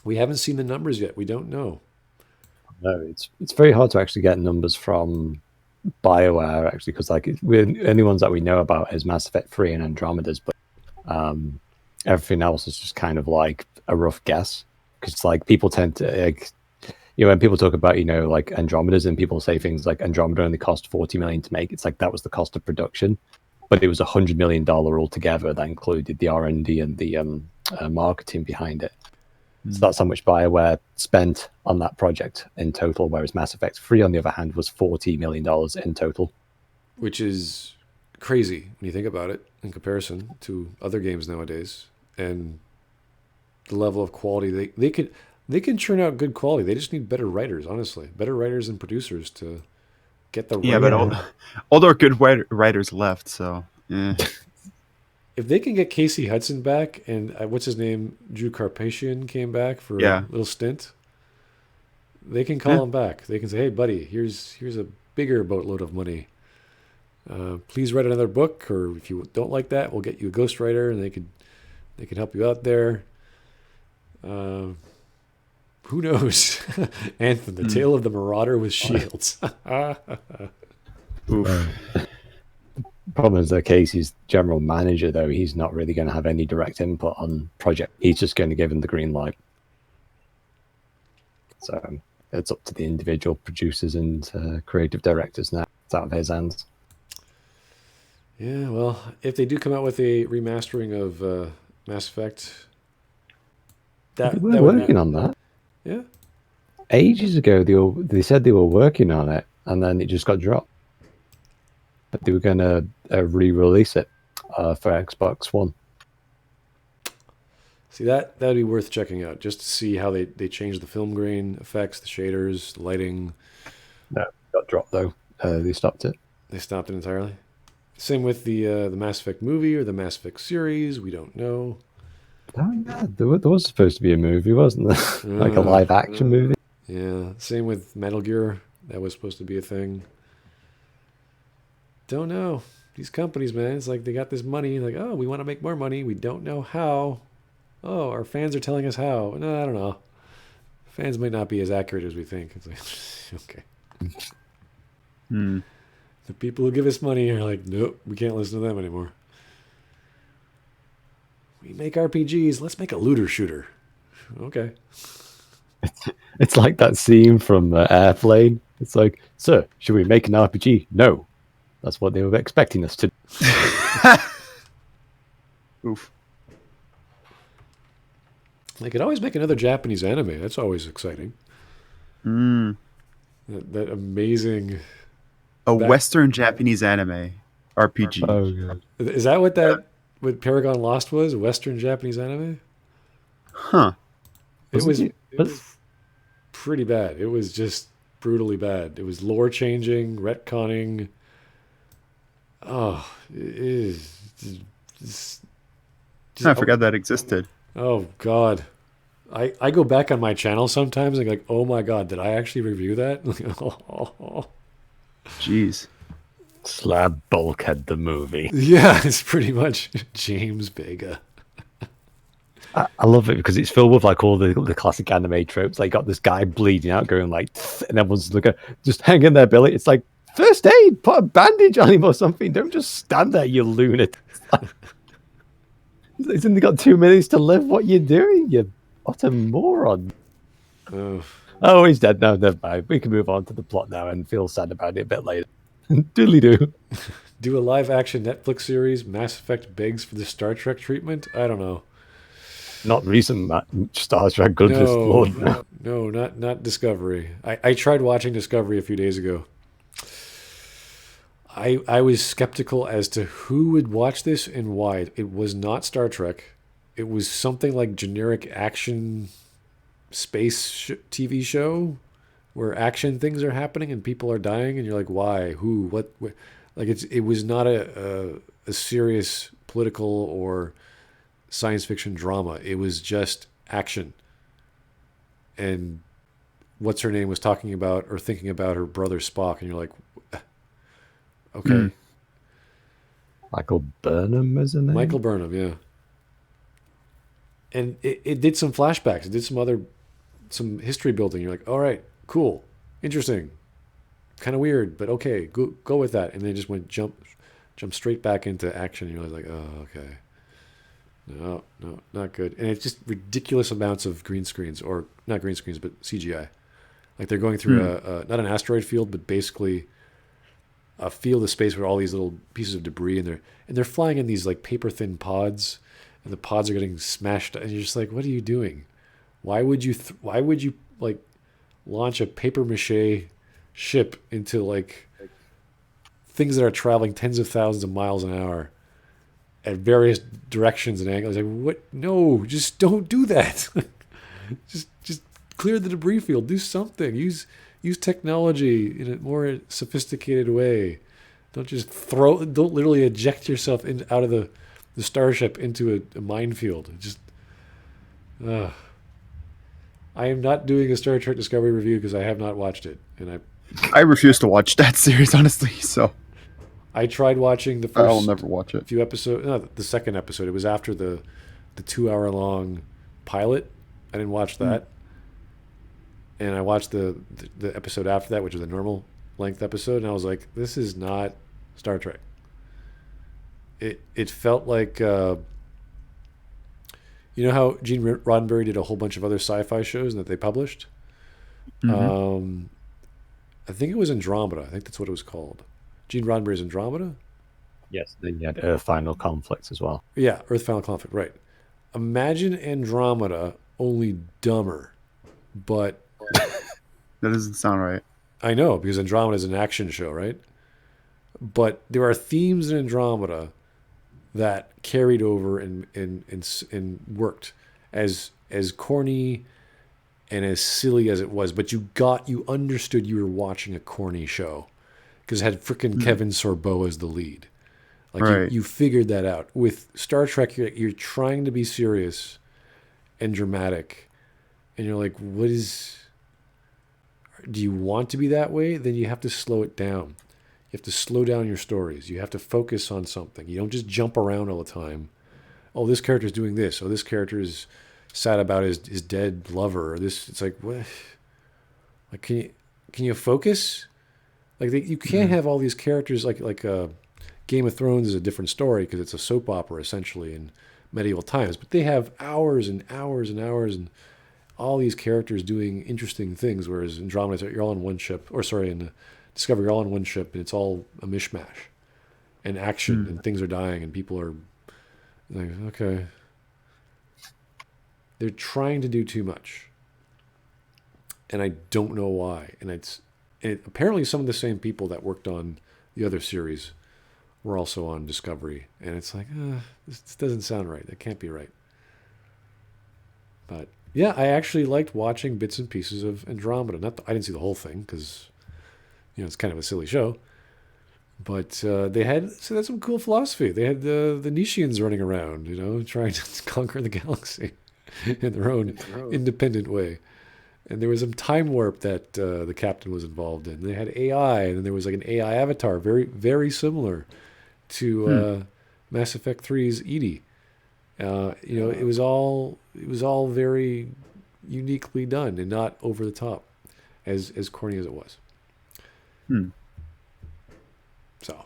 Speaker 1: We haven't seen the numbers yet. We don't know.
Speaker 3: No, it's very hard to actually get numbers from Bioware, actually, because like the only ones that we know about is Mass Effect 3 and Andromeda's, but everything else is just kind of like a rough guess. Because like people tend to, when people talk about like Andromeda's, and people say things like Andromeda only cost $40 million to make, it's like that was the cost of production, but it was $100 million altogether. That included the R&D and the marketing behind it. So that's how much Bioware spent on that project in total, whereas Mass Effect 3, on the other hand, was $40 million in total. Which
Speaker 1: is crazy when you think about it in comparison to other games nowadays. And the level of quality, they can churn out good quality. They just need better writers, honestly. Better writers and producers to get the right...
Speaker 2: Yeah, but all their good writers left, so... Yeah.
Speaker 1: If they can get Casey Hudson back, and what's his name, Drew Carpathian came back for a little stint, they can call him back. They can say, "Hey, buddy, here's a bigger boatload of money. Please write another book, or if you don't like that, we'll get you a ghostwriter, and they can help you out there." Who knows? Anthem, the tale of the Marauder with shields.
Speaker 3: Oof. Problem is that Casey's general manager, though, he's not really going to have any direct input on project. He's just going to give him the green light. So it's up to the individual producers and creative directors now. It's out of his hands.
Speaker 1: Yeah, well, if they do come out with a remastering of Mass Effect,
Speaker 3: they were working on that.
Speaker 1: Yeah.
Speaker 3: Ages ago, they said they were working on it, and then it just got dropped. But they were going to re-release it for Xbox One.
Speaker 1: See, that'd be worth checking out, just to see how they changed the film grain effects, the shaders, the lighting.
Speaker 3: No, it got dropped, though. They stopped it.
Speaker 1: They stopped it entirely? Same with the Mass Effect movie or the Mass Effect series. We don't know.
Speaker 3: Oh, yeah. There was supposed to be a movie, wasn't there? Like a live-action movie.
Speaker 1: Yeah. Same with Metal Gear. That was supposed to be a thing. Don't know. These companies, man, it's like they got this money. Like, oh, we want to make more money. We don't know how. Oh, our fans are telling us how. No, I don't know. Fans might not be as accurate as we think. It's like, okay. The people who give us money are like, nope, we can't listen to them anymore. We make RPGs. Let's make a looter shooter. Okay.
Speaker 3: It's like that scene from Airplane. It's like, sir, should we make an RPG? No. That's what they were expecting us to do.
Speaker 2: Oof.
Speaker 1: They could always make another Japanese anime. That's always exciting. That amazing...
Speaker 2: Western Japanese anime RPG.
Speaker 3: Oh, God.
Speaker 1: Is that what Paragon Lost was? A Western Japanese anime?
Speaker 2: Huh.
Speaker 1: It was pretty bad. It was just brutally bad. It was lore changing, retconning... Oh, it is.
Speaker 2: I forgot that existed.
Speaker 1: Oh, God. I go back on my channel sometimes and like, oh, my God, did I actually review that?
Speaker 2: Jeez.
Speaker 3: Slab Bulkhead the movie.
Speaker 1: Yeah, it's pretty much James Vega.
Speaker 3: I love it because it's filled with like all the classic anime tropes. Like, got this guy bleeding out, going like, and everyone's looking, just hang in there, Billy. It's like, first aid, put a bandage on him or something. Don't just stand there, you lunatic. He's only got 2 minutes to live. What you doing, you utter moron? Oh, he's dead now. Never mind. We can move on to the plot now and feel sad about it a bit later. Doodly doo.
Speaker 1: Do a live action Netflix series. Mass Effect begs for the Star Trek treatment. I don't know.
Speaker 3: Not recent Star Trek. Goodness Lord.
Speaker 1: No, not Discovery. I tried watching Discovery a few days ago. I was skeptical as to who would watch this and why. It was not Star Trek. It was something like generic action space TV show where action things are happening and people are dying and you're like, why, who, what? Like it was not a serious political or science fiction drama. It was just action. And what's her name was talking about or thinking about her brother Spock, and you're like, okay.
Speaker 3: Michael Burnham, isn't it?
Speaker 1: Michael Burnham, yeah. And it did some flashbacks. It did some history building. You're like, all right, cool, interesting, kind of weird, but okay, go with that. And they just jump straight back into action. And you're like, oh, okay. No, not good. And it's just ridiculous amounts of green screens, or not green screens, but CGI. Like they're going through not an asteroid field, but basically a field of space with all these little pieces of debris, and they're flying in these like paper thin pods, and the pods are getting smashed. And you're just like, what are you doing? Why would you like launch a paper mache ship into like things that are traveling tens of thousands of miles an hour at various directions and angles? Like, what? No, just don't do that. just clear the debris field. Do something. Use technology in a more sophisticated way. Don't just don't literally eject yourself out of the starship into a minefield. Just, I am not doing a Star Trek Discovery review because I have not watched it, and
Speaker 2: I refuse to watch that series, honestly. So
Speaker 1: I tried watching the first.
Speaker 2: I'll never watch it.
Speaker 1: Few episodes. No, the second episode. It was after the 2-hour long pilot. I didn't watch that, and I watched the episode after that, which was a normal length episode, and I was like, this is not Star Trek. It felt like you know how Gene Roddenberry did a whole bunch of other sci-fi shows that they published. I think it was Andromeda. I think that's what it was called. Gene Roddenberry's Andromeda.
Speaker 3: Yes, then you had Earth Final Conflict as well.
Speaker 1: Yeah, Earth Final Conflict. Right. Imagine Andromeda, only dumber, but
Speaker 2: that doesn't sound right.
Speaker 1: I know, because Andromeda is an action show, right? But there are themes in Andromeda that carried over and worked as corny and as silly as it was. But you understood you were watching a corny show because it had frickin' Kevin Sorbo as the lead. Like
Speaker 2: right.
Speaker 1: you figured that out. With Star Trek, you're trying to be serious and dramatic, and you're like, do you want to be that way? Then you have to slow it down. You have to slow down your stories. You have to focus on something. You don't just jump around all the time. Oh, this character's doing this. Oh, this character is sad about his dead lover. Or this, it's like, what? Like, can you focus? Like, you can't have all these characters like Game of Thrones is a different story because it's a soap opera essentially in medieval times. But they have hours and hours and hours and all these characters doing interesting things. Whereas in Andromeda, you're all on one ship, in Discovery, you're all on one ship, and it's all a mishmash and action, and things are dying, and people are like, okay. They're trying to do too much, and I don't know why. And apparently some of the same people that worked on the other series were also on Discovery, and it's like, this doesn't sound right. That can't be right. But yeah, I actually liked watching bits and pieces of Andromeda. I didn't see the whole thing because, it's kind of a silly show. But they had some cool philosophy. They had the Nishians running around, trying to conquer the galaxy in their own independent way. And there was some time warp that the captain was involved in. They had AI, and then there was like an AI avatar, very, very similar to Mass Effect 3's Edie. It was all very uniquely done and not over the top, as corny as it was. So,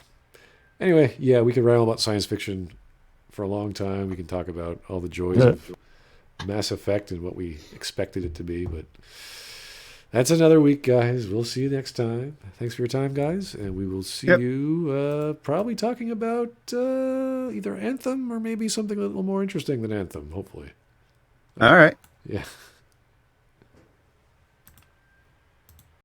Speaker 1: anyway, yeah, we could rattle about science fiction for a long time. We can talk about all the joys of Mass Effect and what we expected it to be, but that's another week, guys. We'll see you next time. Thanks for your time, guys, and we will see you probably talking about either Anthem or maybe something a little more interesting than Anthem, hopefully.
Speaker 2: All right.
Speaker 1: Yeah.